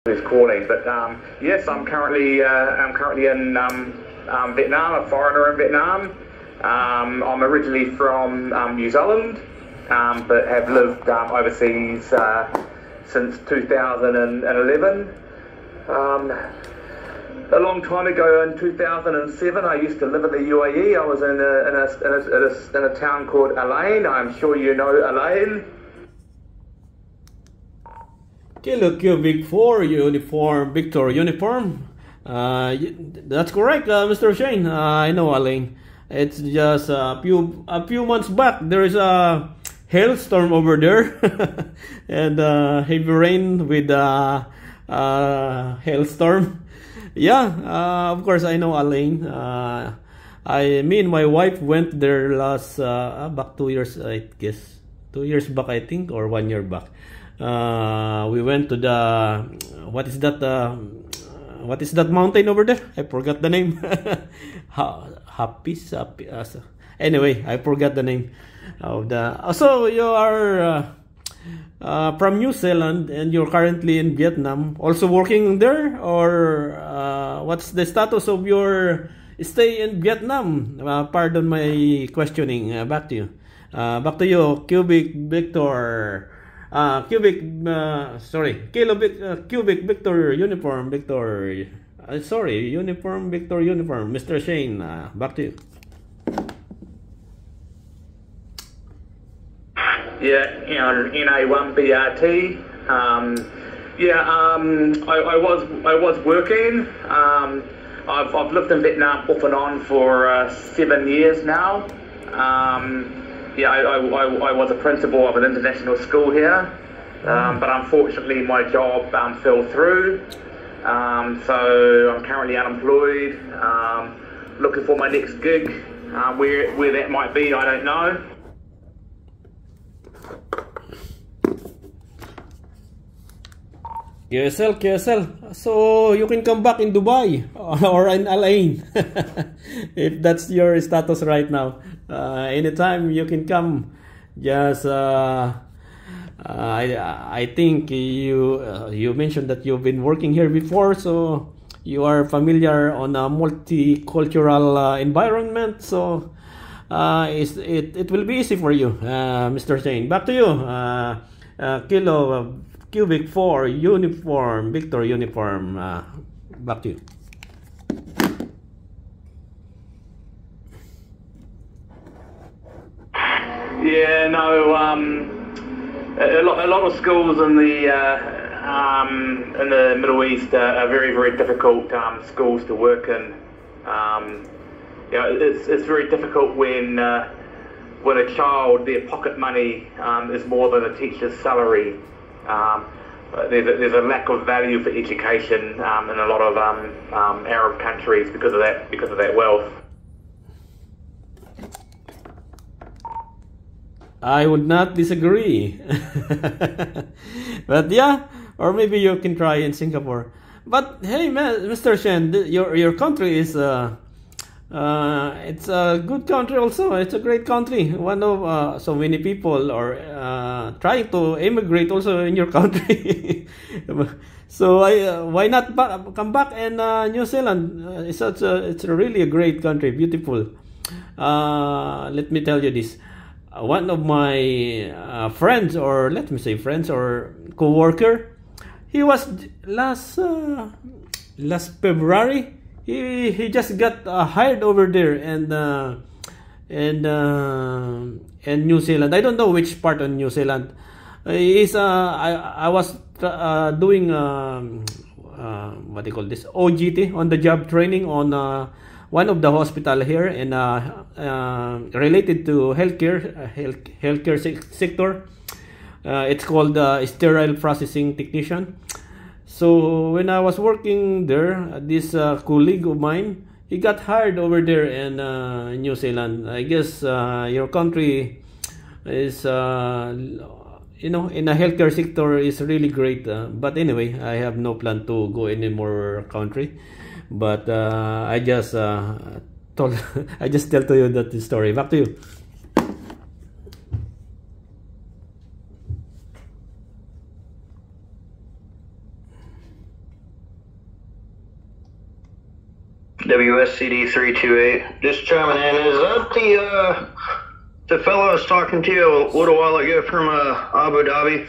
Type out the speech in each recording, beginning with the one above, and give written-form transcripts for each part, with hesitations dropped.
Is calling, but yes, I'm currently in Vietnam, a foreigner in Vietnam. I'm originally from New Zealand, but have lived overseas since 2011. A long time ago, in 2007, I used to live in the UAE. I was in a town called Al. I'm sure you know Al. Kilo Cubic 4 uniform, Victor uniform. That's correct, Mr. Shane. I know, Alain. It's just a few months back. There is a hailstorm over there, and heavy rain with hailstorm. Yeah, of course I know, Alain. Me and my wife went there last back 2 years, I guess. 2 years back, I think, or 1 year back. We went to the what is that mountain over there? I forgot the name. Anyway, I forgot the name of the. So you are from New Zealand and you're currently in Vietnam, also working there, or what's the status of your stay in Vietnam? Pardon my questioning. Back to you. Cubic Victor. Cubic Victor uniform Victor. Uniform Victor uniform. Mr. Shane, back to you. Yeah, NA1 BRT. I was working. I've lived in Vietnam off and on for 7 years now. I was a principal of an international school here, but unfortunately my job fell through, so I'm currently unemployed, looking for my next gig. Where that might be, I don't know. QSL. So you can come back in Dubai or in Al Ain if that's your status right now. Anytime you can come. Just I think you mentioned that you've been working here before, so you are familiar on a multicultural environment. So it will be easy for you, Mr. Shane. Back to you. Cubic 4 uniform, Victor uniform. Back to you. Yeah, no. A lot of schools in the Middle East are very, very difficult schools to work in. It's very difficult when a child, their pocket money is more than a teacher's salary. There's a lack of value for education in a lot of Arab countries because of that wealth. I would not disagree. But yeah, or maybe you can try in Singapore. But hey, man, Mr. Shen, your country is it's a good country also. It's a great country. One of so many people are trying to immigrate also in your country. So why not come back in New Zealand? It's really a great country, beautiful. Let me tell you this. One of my friends, or let me say friends or co-worker, he was last February. He just got hired over there in New Zealand. I don't know which part of New Zealand. I was doing what do you call this, OGT, on the job training on one of the hospital here in related to healthcare sector. It's called sterile processing technician. So when I was working there, this colleague of mine, he got hired over there in New Zealand. I guess your country is, in a healthcare sector is really great. But anyway, I have no plan to go any more country. But I just tell to you that story. Back to you. WSCD 328. Just chiming in. Is that the fellow I was talking to you a little while ago from Abu Dhabi?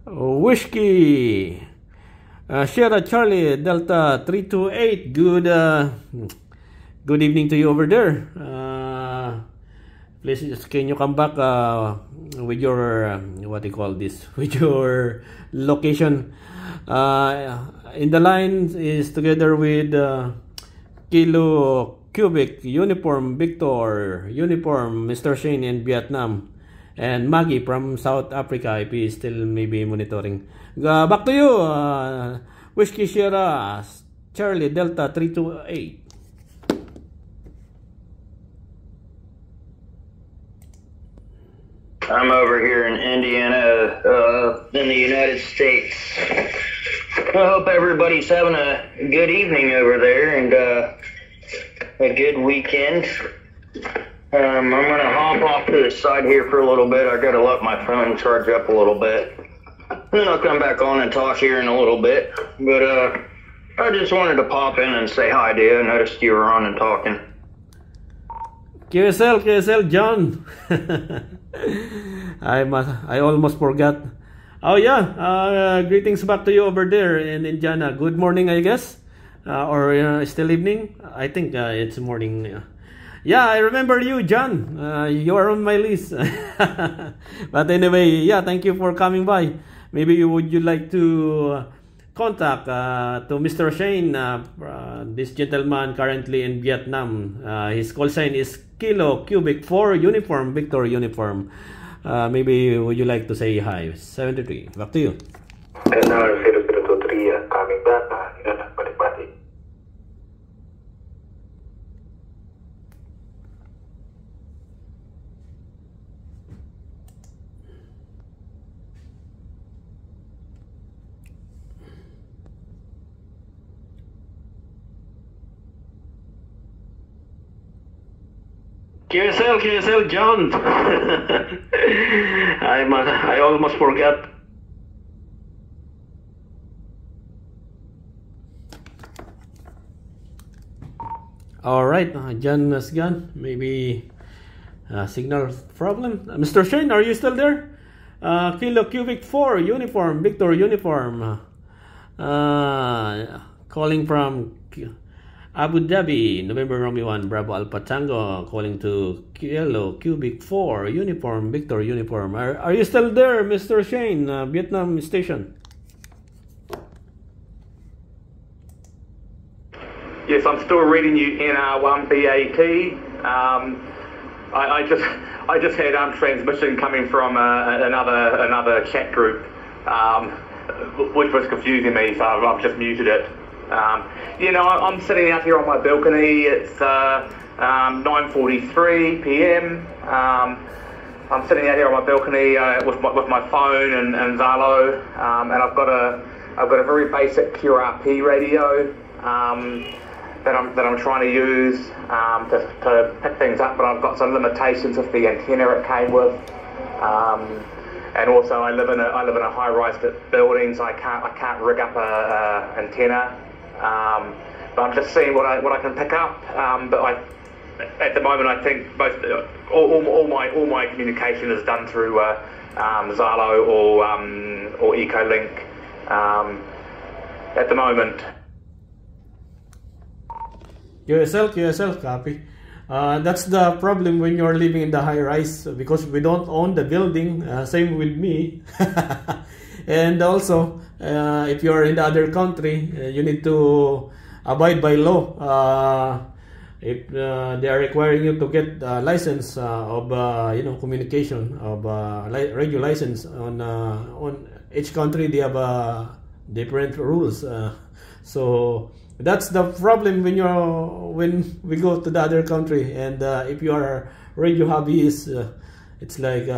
Whiskey Sierra Charlie Delta 328. Good evening to you over there. Please, can you come back with your what do you call this? With your location. In the line is together with Kilo Cubic Uniform Victor Uniform Mr. Shane in Vietnam, and Maggie from South Africa if he is still maybe monitoring. Back to you, Whiskey Sierra Charlie Delta 328. I'm over here in Indiana, in the United States. I hope everybody's having a good evening over there and a good weekend. I'm going to hop off to the side here for a little bit. I got to let my phone charge up a little bit. Then I'll come back on and talk here in a little bit. But I just wanted to pop in and say hi to you. I noticed you were on and talking. QSL, John. I almost forgot. Oh yeah, greetings back to you over there in Indiana. Good morning, I guess, or still evening. I think it's morning. Yeah, I remember you, John. You are on my list. But anyway, yeah, thank you for coming by. Maybe would you like to contact to Mr. Shane, this gentleman currently in Vietnam. His call sign is Kilo Cubic 4 Uniform Victor Uniform. Maybe would you like to say hi? 73. Back to you. Canal 003 coming back. Menikmati. QSL, John. I almost forgot. All right, John has gone. Maybe signal problem. Mr. Shane, are you still there? Kilo Cubic 4 Uniform Victor Uniform. Calling from Abu Dhabi, November Romeo 1, Bravo Alpha Tango, calling to Kilo Cubic 4 Uniform Victor Uniform. Are you still there, Mr. Shane, Vietnam station? Yes, I'm still reading you NR1 BAT. I just had transmission coming from another chat group, which was confusing me, so I've just muted it. I'm sitting out here on my balcony. It's 9:43 p.m. I'm sitting out here on my balcony with my phone and Zalo, and I've got a very basic QRP radio that I'm trying to use to pick things up, but I've got some limitations with the antenna it came with. And also, I live in a high-rise building, so I can't rig up a antenna. But I'm just seeing what I can pick up. But at the moment, I think all my communication is done through Zalo or Echolink at the moment. QSL, copy. That's the problem when you're living in the high rise, because we don't own the building. Same with me. And also, if you're in the other country, you need to abide by law. If they are requiring you to get a license of communication of radio license on each country, they have different rules. So that's the problem when we go to the other country, and if you are radio hobbyist, it's like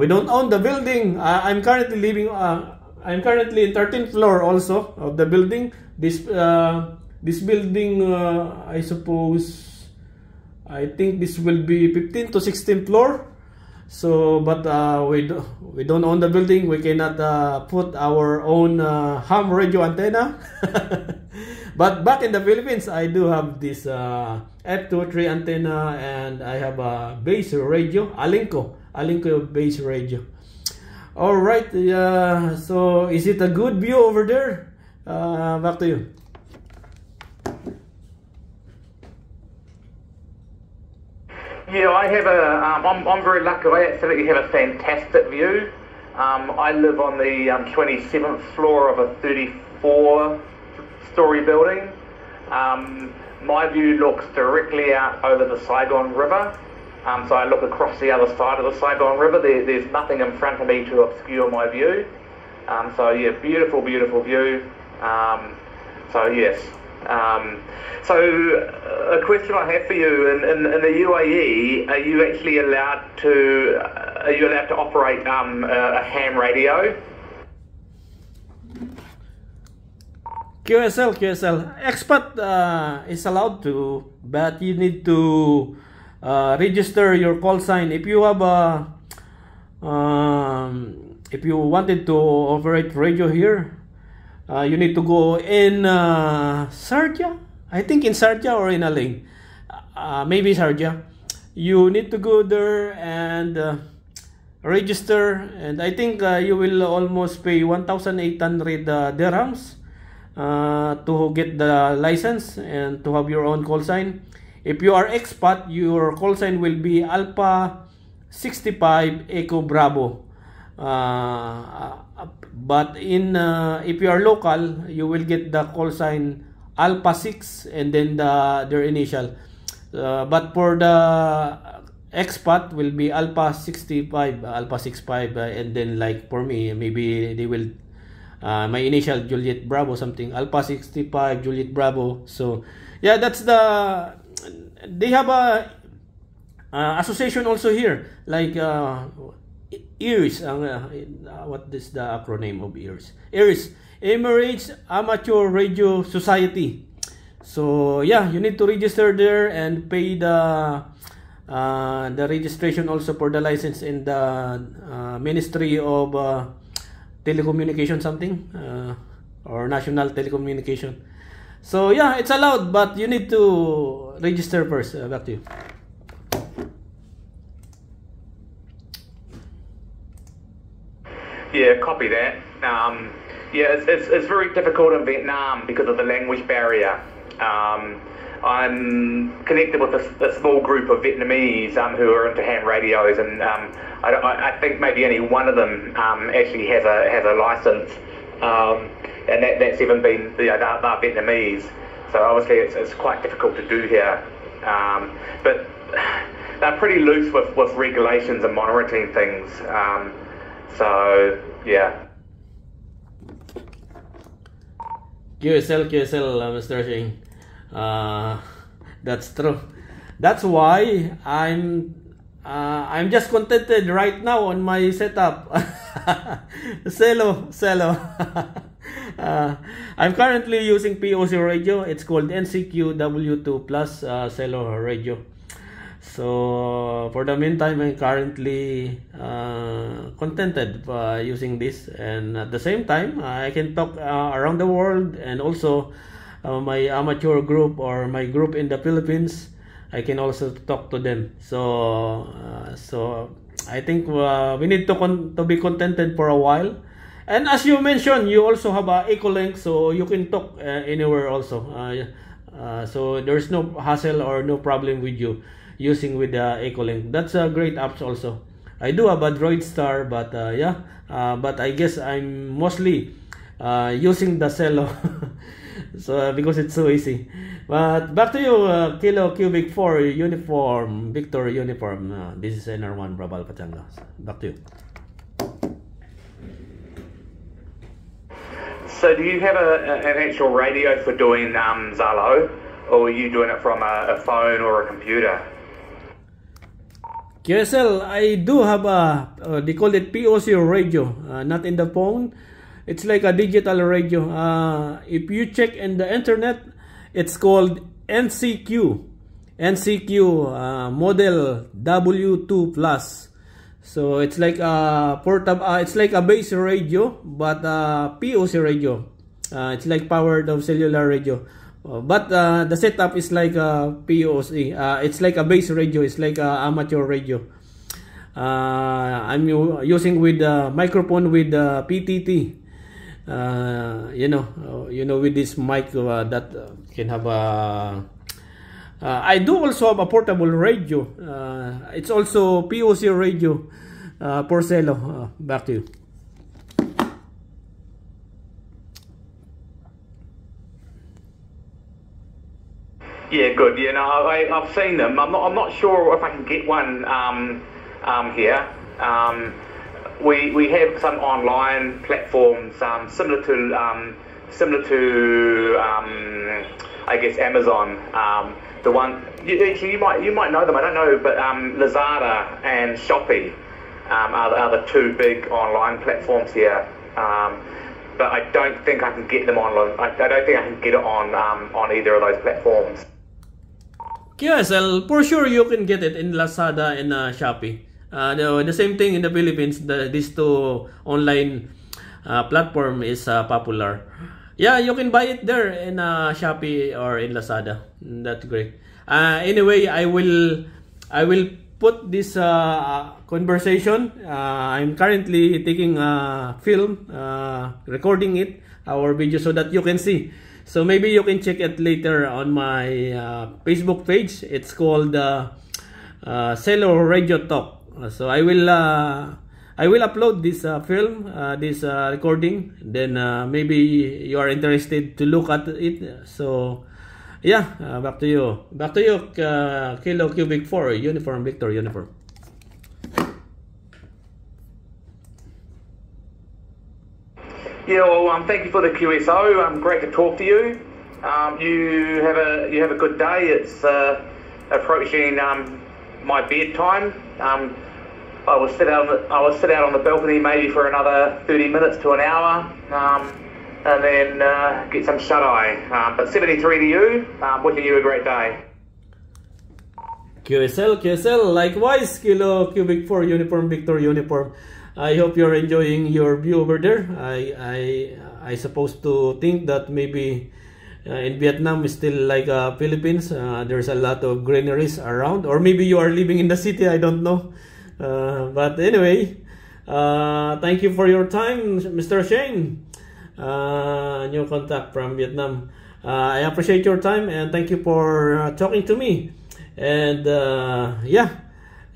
we don't own the building. I'm currently living. I'm currently in 13th floor also of the building. This building, I think this will be 15th to 16th floor, So, but we don't own the building. We cannot put our own ham radio antenna. But back in the Philippines, I do have this F23 antenna, and I have a base radio, Alinco base radio. All right. So, is it a good view over there? Back to you. Yeah, I have I'm very lucky. I absolutely have a fantastic view. I live on the 27th floor of a 34-story building. My view looks directly out over the Saigon River. So I look across the other side of the Saigon River. There's nothing in front of me to obscure my view. So yeah, beautiful, beautiful view. So yes. So a question I have for you: in the UAE, are you actually allowed to operate a ham radio? QSL. Expat is allowed to, but you need to register your call sign. If you have if you wanted to operate radio here, you need to go in Sharjah. I think in Sharjah or in Aling. Maybe Sharjah. You need to go there and register, and I think you will almost pay 1,800 dirhams to get the license and to have your own call sign. If you are expat, your call sign will be Alpha 65 Echo Bravo. But if you are local, you will get the call sign Alpha 6 and then their initial. But for the expat will be Alpha 65, Alpha 65, and then like for me, maybe they will my initial Juliet Bravo something, Alpha 65 Juliet Bravo. So yeah, that's they have a association also here, like EARS. What is the acronym of EARS? EARS, Emirates Amateur Radio Society. So yeah, you need to register there and pay the registration also for the license in the Ministry of Telecommunication something, or National Telecommunication. So yeah, it's allowed, but you need to register first. Back to you. Yeah, copy that. Yeah, it's very difficult in Vietnam because of the language barrier. I'm connected with a small group of Vietnamese who are into ham radios, and I think maybe only one of them actually has a license, and that's even been they're Vietnamese. So obviously it's quite difficult to do here, but they're pretty loose with regulations and monitoring things. So yeah. QSL, Mr. Shing. That's true. That's why I'm just contented right now on my setup. Cello. I'm currently using POC radio. It's called NCQ W2 Plus Cello radio. So for the meantime, I'm currently contented using this, and at the same time, I can talk around the world, and also my amateur group or my group in the Philippines, I can also talk to them. So I think we need to be contented for a while. And as you mentioned, you also have a Ecolink, so you can talk anywhere also. So there's no hassle or no problem with you using with the Ecolink. That's a great apps also. I do have a Droid Star, but but I guess I'm mostly using the Cello. So because it's so easy. But back to you, Kilo Cubic 4 uniform, Victor uniform. This is NR1 Bravo Alpha Tango. Back to you. So do you have an actual radio for doing Zalo, or are you doing it from a phone or a computer? QSL, I do have they call it POC radio, not in the phone. It's like a digital radio. If you check in the internet, it's called NCQ model W2 Plus. So it's like a portable. It's like a base radio, but POC radio. It's like powered of cellular radio. But the setup is like a POC. It's like a base radio. It's like a amateur radio. I'm using with microphone with PTT. With this mic that can have a. I do also have a portable radio. It's also POC radio. Porcelo. Back to you. Yeah, good. Yeah, no, I've seen them. I'm not sure if I can get one here. We have some online platforms similar to I guess Amazon. The one you might know them. I don't know, but Lazada and Shopee are the two big online platforms here. But I don't think I can get them online. I don't think I can get it on either of those platforms. QSL, for sure you can get it in Lazada and Shopee. The same thing in the Philippines. These two online platform is popular. Yeah, you can buy it there in Shopee or in Lazada. That's great. Anyway, I will put this conversation. I'm currently taking a film, recording it, our video, so that you can see. So maybe you can check it later on my Facebook page. It's called Cello Radio Talk. So I will upload this film, this recording. Then maybe you are interested to look at it. So yeah, back to you. Kilo Cubic 4 Uniform Victor Uniform. Yeah, well, thank you for the QSO. Great to talk to you. You have a good day. It's approaching my bedtime. I will sit out on the balcony maybe for another 30 minutes to an hour, and then get some shut eye. But 73 to you. Wishing you a great day. QSL, likewise, Kilo Cubic 4 Uniform Victor Uniform. I hope you're enjoying your view over there. I supposed to think that maybe in Vietnam is still like Philippines. There's a lot of greeneries around, or maybe you are living in the city. I don't know. But anyway, thank you for your time, Mr. Shane. New contact from Vietnam. I appreciate your time and thank you for talking to me. And yeah.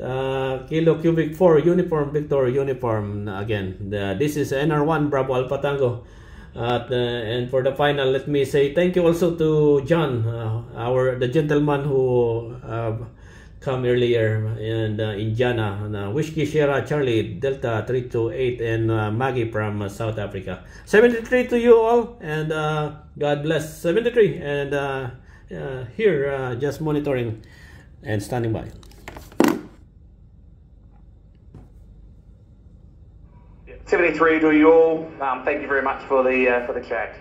Kilo Cubic 4 Uniform Victor Uniform again. This is NR1 Bravo Alpha Tango. And for the final, let me say thank you also to John, the gentleman who come earlier, and Indiana, Whiskey Sierra Charlie Delta 328, and Maggie from South Africa. 73 to you all, and God bless. 73, and here just monitoring and standing by. 73 to you all. Thank you very much for the chat.